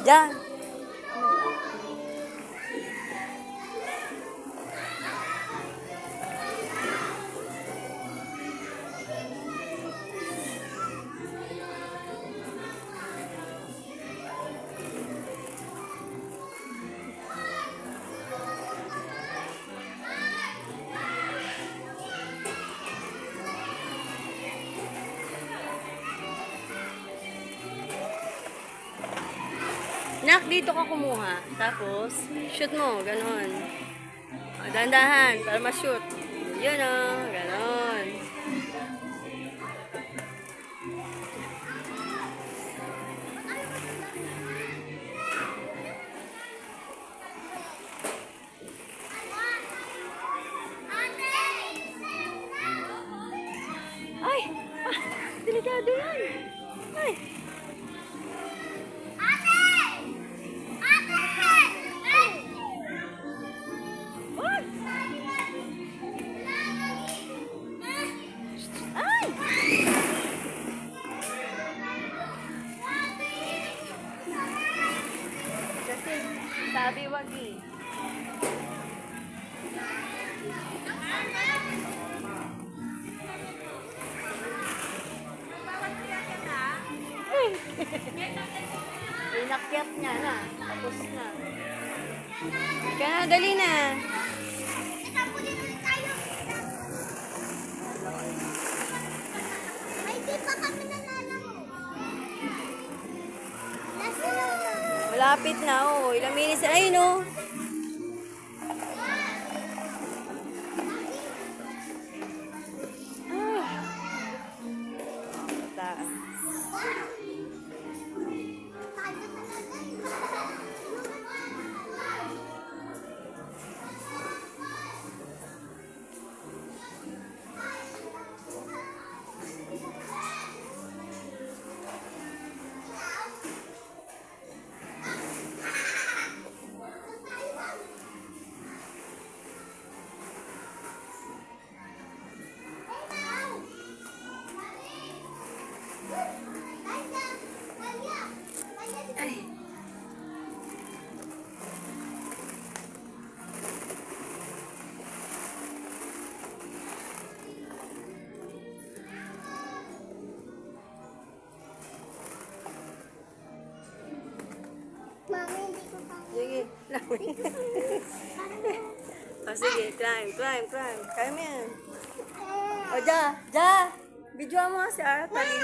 Diyan. Nak, dito ka kumuha. Tapos, shoot mo. Ganon. O, dahan-dahan. Para ma-shoot. Yun o. Ganon. Ay! Ah, delikado yan. Ay! Kasi sabi wag eh. Inakyat niya na. Tapos na. Ika na, dali na. Ay, di pa kami nananamo. Malapit na, oh. Ilang minutes na. Ayun, oh. Mami, hindi ko pa. Sige. Oh, sige. Climb. Kaya mo yan. O, Ja. Video mo nga si Artali.